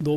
2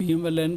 PMLN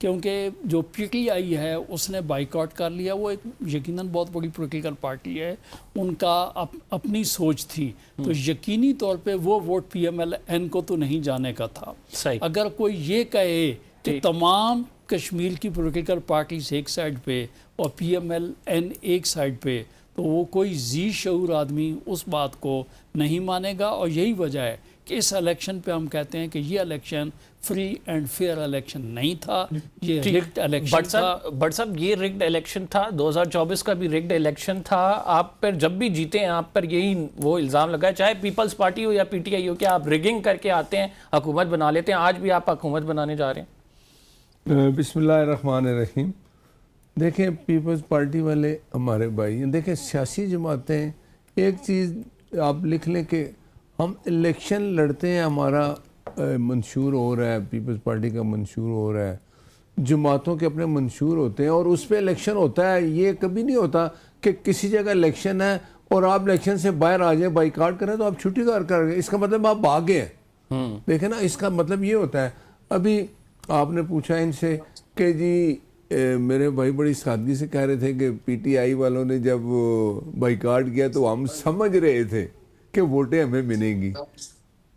کیونکہ جو P T I ہے اس نے بائیکاٹ کر لیا. وہ ایک یقیناً بہت بڑی پولیٹیکل پارٹی ہے, ان کا اپنی سوچ تھی, تو یقینی طور پہ وہ vote P M L N کو تو نہیں جانے کا تھا. اگر کوئی یہ کہے کہ تمام کشمیر کی پولیٹیکل پارٹیز ایک سائڈ پہ اور پی ایم ایل این ایک سائڈ پہ, تو وہ کوئی ذی شعور آدمی اس بات کو نہیں مانے گا. اور یہی وجہ ہے کہ اس الیکشن پہ ہم کہتے ہیں کہ یہ election free and fair election نہیں تھا, یہ رگڈ الیکشن تھا. بٹ صاحب یہ رگڈ الیکشن تھا, 2024 کا بھی رگڈ الیکشن تھا. آپ پر جب بھی جیتے ہیں آپ پر یہی وہ الزام لگا ہے, چاہے پیپلز پارٹی ہو یا پی ٹی آئی ہو, کہ آپ رگنگ کر کے آتے ہیں حکومت بنا لیتے ہیں. آج بھی آپ حکومت بنانے جا رہے ہیں. بسم اللہ الرحمن الرحیم. دیکھیں پیپلز پارٹی والے ہمارے بھائی ہیں. دیکھیں سیاسی جماعتیں, ایک چیز آپ لکھ لیں کہ ہم الیکشن لڑتے ہیں, ہمارا منشور ہو رہا ہے, پیپلز پارٹی کا منشور ہو رہا ہے, جماعتوں کے اپنے منشور ہوتے ہیں اور اس پہ الیکشن ہوتا ہے. یہ کبھی نہیں ہوتا کہ کسی جگہ الیکشن ہے اور آپ الیکشن سے باہر آ جائیں, بائیکاٹ کریں تو آپ چھٹی کر گئے, اس کا مطلب آپ بھاگے ہیں. دیکھیں نا, اس کا مطلب یہ ہوتا ہے. ابھی آپ نے پوچھا ان سے کہ جی میرے بھائی بڑی سادگی سے کہہ رہے تھے کہ پی ٹی آئی والوں نے جب بائیکاٹ کیا تو ہم سمجھ رہے تھے کہ ووٹیں ہمیں ملیں گی.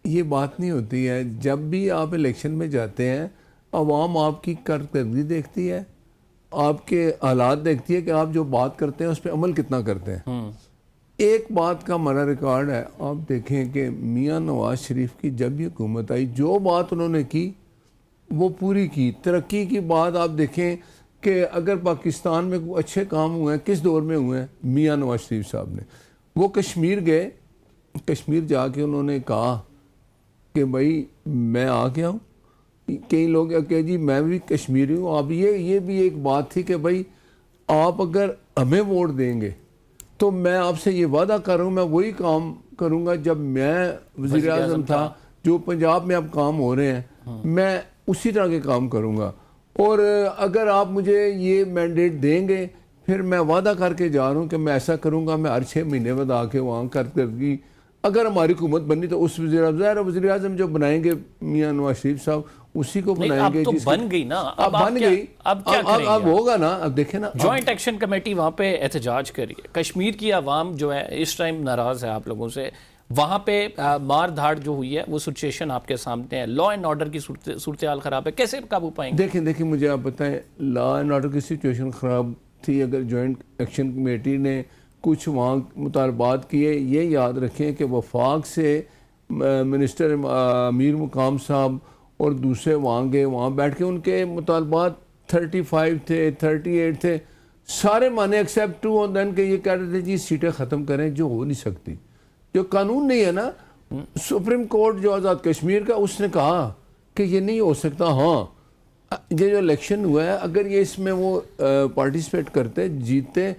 یہ بات نہیں ہوتی ہے. جب بھی آپ الیکشن میں جاتے ہیں, عوام آپ کی کارکردگی دیکھتی ہے, آپ کے حالات دیکھتی ہے کہ آپ جو بات کرتے ہیں اس پہ عمل کتنا کرتے ہیں. ایک بات کا ہمارا ریکارڈ ہے, آپ دیکھیں کہ میاں نواز شریف کی جب یہ حکومت آئی, جو بات انہوں نے کی وہ پوری کی. ترقی کی بات آپ دیکھیں کہ اگر پاکستان میں اچھے کام ہوئے ہیں کس دور میں ہوئے ہیں, میاں نواز شریف صاحب نے. وہ کشمیر گئے, کشمیر جا کے انہوں نے کہا کہ بھائی میں آ گیا ہوں. کئی لوگ کہ جی میں بھی کشمیری ہوں. اب یہ بھی ایک بات تھی کہ بھائی آپ اگر ہمیں ووٹ دیں گے تو میں آپ سے یہ وعدہ کر رہا ہوں, میں وہی کام کروں گا جب میں وزیر اعظم تھا. جو پنجاب میں اب کام ہو رہے ہیں میں اسی طرح کے کام کروں گا, اور اگر آپ مجھے یہ مینڈیٹ دیں گے پھر میں وعدہ کر کے جا رہا ہوں کہ میں ایسا کروں گا. میں ہر 6 مہینے بعد آ کے وہاں کردگی, اگر ہماری حکومت بنی تو اس وزیر اعظم جو بنائیں گے میاں نواز شریف صاحب اسی کو بنائیں گے. اب تو بن گئی نا, اب بن گئی, اب ہوگا نا. اب دیکھیں نا, جوائنٹ ایکشن کمیٹی وہاں پہ احتجاج کری ہے. کشمیر کی عوام جو ہے اس ٹائم ناراض ہے آپ لوگوں سے. وہاں پہ مار دھاڑ جو ہوئی ہے وہ سچویشن آپ کے سامنے ہے, لا اینڈ آرڈر کی صورتحال خراب ہے, کیسے قابو پائیں گے؟ دیکھیں مجھے آپ بتائیں, لا اینڈ آرڈر کی سچویشن خراب تھی. اگر جوائنٹ ایکشن کمیٹی نے کچھ وہاں مطالبات کیے, یہ یاد رکھیں کہ وفاق سے منسٹر امیر مقام صاحب اور دوسرے وہاں گئے, وہاں بیٹھ کے ان کے مطالبات 35 تھے, 38 تھے, سارے مانے ایکسیپٹ ٹو آن دین کہ یہ کہہ رہے تھے جی سیٹیں ختم کریں, جو ہو نہیں سکتی, جو قانون نہیں ہے نا. سپریم کورٹ جو آزاد کشمیر کا, اس نے کہا کہ یہ نہیں ہو سکتا. ہاں یہ جو الیکشن ہوا ہے, اگر یہ اس میں وہ پارٹیسپیٹ کرتے, جیتے,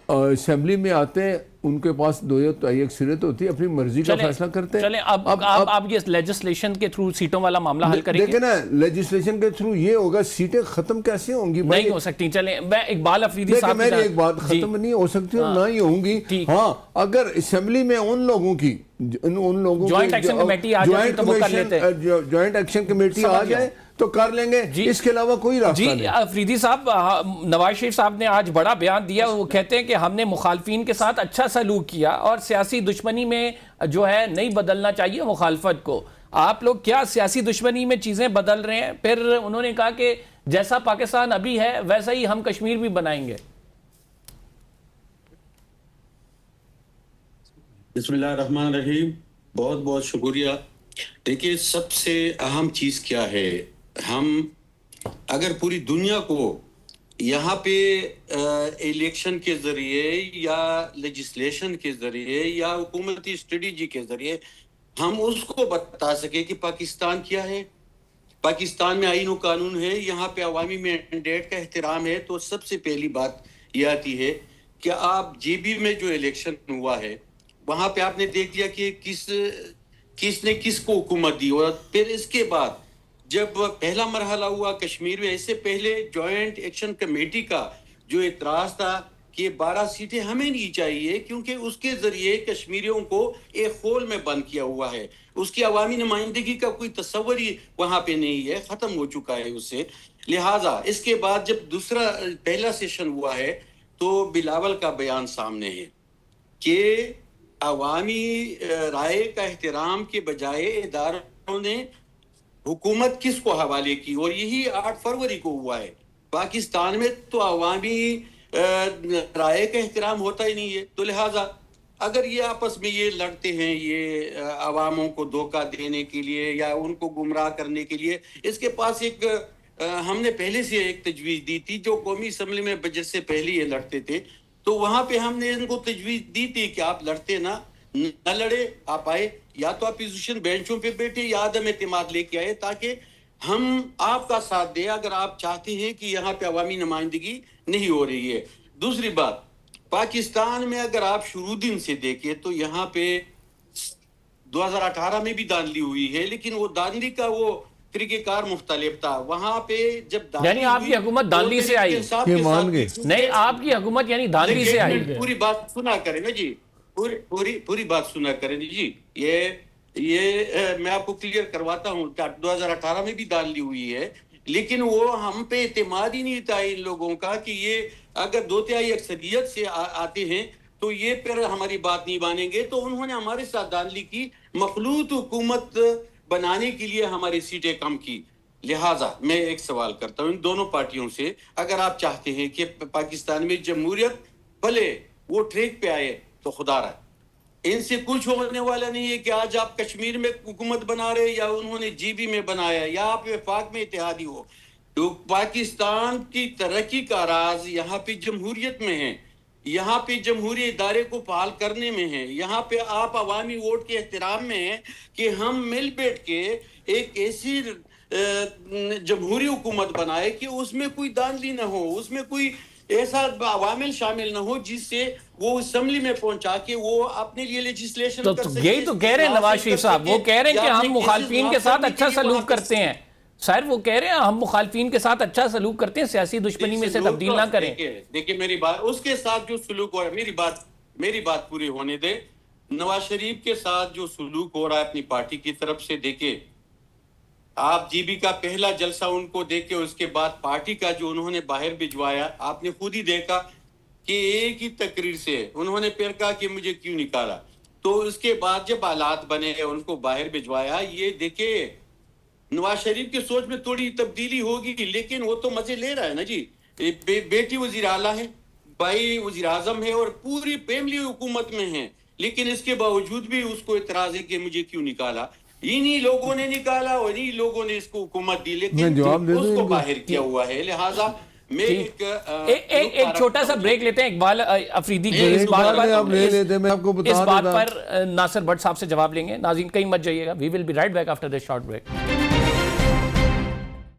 اسمبلی میں آتے, ان کے پاس 2/3 اکثریت ہوتی ہے, اپنی مرضی کا فیصلہ کرتے. چلیں اب آپ یہ لیجسلیشن کے تھرو سیٹوں والا معاملہ حل کریں گے. دیکھیں نا, لیجسلیشن کے تھرو یہ ہوگا, سیٹیں ختم کیسے ہوں گی؟ نہیں ہو سکتی. چلیں میں اقبال افریدی صاحب میری ایک بات, ختم نہیں ہو سکتی اور نہ ہی ہوں گی. ہاں اگر اسمبلی میں ان لوگوں کی جوائنٹ ایکشن کمیٹی آ جائے تو وہ کر لیتے ہیں, جوائنٹ ایکشن کمیٹی آ جائے تو کر لیں گے. اس کے علاوہ کوئی راستہ نہیں. جی افریدی صاحب, نواز شریف صاحب نے آج بڑا بیان دیا. وہ کہتے ہیں کہ ہم نے مخالفین کے ساتھ اچھا سلوک کیا اور سیاسی دشمنی میں جو ہے نہیں بدلنا چاہیے مخالفت کو. آپ لوگ کیا سیاسی دشمنی میں چیزیں بدل رہے ہیں؟ پھر انہوں نے کہا کہ جیسا پاکستان ابھی ہے ویسا ہی ہم کشمیر بھی بنائیں گے. بسم اللہ الرحمن الرحیم. بہت بہت شکریہ. دیکھیے سب سے اہم چیز کیا ہے, ہم اگر پوری دنیا کو یہاں پہ الیکشن کے ذریعے یا لیجسلیشن کے ذریعے یا حکومتی اسٹریٹجی کے ذریعے ہم اس کو بتا سکے کہ پاکستان کیا ہے, پاکستان میں آئین و قانون ہے, یہاں پہ عوامی مینڈیٹ کا احترام ہے, تو سب سے پہلی بات یہ آتی ہے کہ آپ جے بی میں جو الیکشن ہوا ہے وہاں پہ آپ نے دیکھ لیا کہ کس نے کس کو حکومت دی. اور پھر اس کے بعد جب پہلا مرحلہ ہوا کشمیر میں, اس سے پہلے جوائنٹ ایکشن کمیٹی کا جو اعتراض تھا کہ 12 سیٹیں ہمیں نہیں چاہیے کیونکہ اس کے ذریعے کشمیریوں کو ایک خول میں بند کیا ہوا ہے, اس کی عوامی نمائندگی کا کوئی تصور ہی وہاں پہ نہیں ہے, ختم ہو چکا ہے اس سے. لہٰذا اس کے بعد جب دوسرا پہلا سیشن ہوا ہے تو بلاول کا بیان سامنے ہے کہ عوامی رائے کا احترام کے بجائے اداروں نے حکومت کس کو حوالے کی، اور یہی 8 فروری کو ہوا ہے۔ پاکستان میں تو عوامی رائے کا احترام ہوتا ہی نہیں ہے، تو لہٰذا اگر یہ آپس میں یہ لڑتے ہیں یہ عواموں کو دھوکہ دینے کے لیے یا ان کو گمراہ کرنے کے لیے، اس کے پاس ایک ہم نے پہلے سے ایک تجویز دی تھی جو قومی اسمبلی میں بجٹ سے پہلے یہ لڑتے تھے، تو وہاں پہ ہم نے ان کو تجویز دی تھی کہ آپ لڑتے نہ لڑے، آپ آئے یا تو اپوزیشن بینچوں پہ بیٹھے یا عدم اعتماد لے کے آئے تاکہ ہم آپ کا ساتھ دیں اگر آپ چاہتے ہیں کہ یہاں پہ عوامی نمائندگی نہیں ہو رہی ہے۔ دوسری بات، پاکستان میں اگر آپ شروع دن سے دیکھیں تو یہاں پہ 2018 میں بھی دھاندلی ہوئی ہے، لیکن وہ دھاندلی کا وہ طریقہ کار مختلف تھا۔ وہاں پہ جب یعنی آپ کی حکومت دھاندلی سے آئی؟ یہ مان گئے نہیں، آپ کی حکومت یعنی دھاندلی سے آئی؟ پوری بات سنا کریں نا جی، پوری بات سنا کریں جی، یہ میں آپ کو کلیئر کرواتا ہوں، 2018 میں بھی دھاندلی ہوئی ہے، لیکن وہ ہم پہ اعتماد ہی نہیں تھا ان لوگوں کا کہ یہ اگر 2/3 اکثریت سے آتے ہیں تو یہ پھر ہماری بات نہیں مانیں گے، تو انہوں نے ہمارے ساتھ دھاندلی کی، مخلوط حکومت بنانے کے لیے ہماری سیٹیں کم کی۔ لہٰذا میں ایک سوال کرتا ہوں ان دونوں پارٹیوں سے، اگر آپ چاہتے ہیں کہ پاکستان میں جمہوریت بھلے وہ ٹریک پہ آئے تو خدا رہا، ان سے کچھ ہونے والا نہیں ہے کہ آج آپ کشمیر میں حکومت بنا رہے یا انہوں نے جی بی میں بنایا یا آپ وفاق میں اتحادی ہو۔ تو پاکستان کی ترقی کا راز یہاں پہ جمہوریت میں ہے، یہاں پہ جمہوری ادارے کو فعال کرنے میں ہے، یہاں پہ آپ عوامی ووٹ کے احترام میں ہیں کہ ہم مل بیٹھ کے ایک ایسی جمہوری حکومت بنائے کہ اس میں کوئی دھاندلی نہ ہو، اس میں کوئی ایسا عوامل شامل نہ ہو جس سے وہ اسمبلی میں پہنچا کے وہ اپنے لیے لیجسلیشن تو کر سکے۔ یہی تو کہہ رہے ہیں نواز شریف صاحب، وہ کہہ رہے ہیں کہ ہم مخالفین کے ساتھ اچھا سلوک کرتے ہیں۔ سر وہ کہہ رہے ہیں ہم مخالفین کے ساتھ اچھا سلوک کرتے ہیں، سیاسی دشمنی میں سے تبدیل نہ کریں۔ دیکھیں میری بات، اس کے ساتھ جو سلوک ہو رہا ہے، میری بات پوری ہونے دے، نواز شریف کے ساتھ جو سلوک ہو رہا ہے اپنی پارٹی کی طرف سے، دیکھیں آپ جی بی کا پہلا جلسہ ان کو دیکھے، اس کے بعد پارٹی کا جو انہوں نے باہر بھجوایا، آپ نے خود ہی دیکھا کہ ایک ہی تقریر سے انہوں نے پھر کہا کہ مجھے کیوں نکالا، تو اس کے بعد جب حالات بنے ان کو باہر بھجوایا۔ یہ دیکھیں نواز شریف کی سوچ میں تھوڑی تبدیلی ہوگی، لیکن وہ تو مزے لے رہا ہے نا جی، بیٹی وزیر اعلیٰ ہے، بھائی وزیر اعظم ہے اور پوری فیملی حکومت میں ہے، لیکن اس کے باوجود بھی اس کو اعتراض ہے کہ مجھے کیوں نکالا۔ انہی لوگوں نے نکالا اور انہی لوگوں نے اس کو حکومت دی، لیکن اس کو باہر کیا ہوا ہے۔ لہٰذا میں ایک چھوٹا سا بریک لیتے ہیں اقبال افریدی کی، اس بات پر ناصر بٹ صاحب سے جواب لیں گے۔ ناظرین کہیں مت جائیے گا، we will be right back after this short break.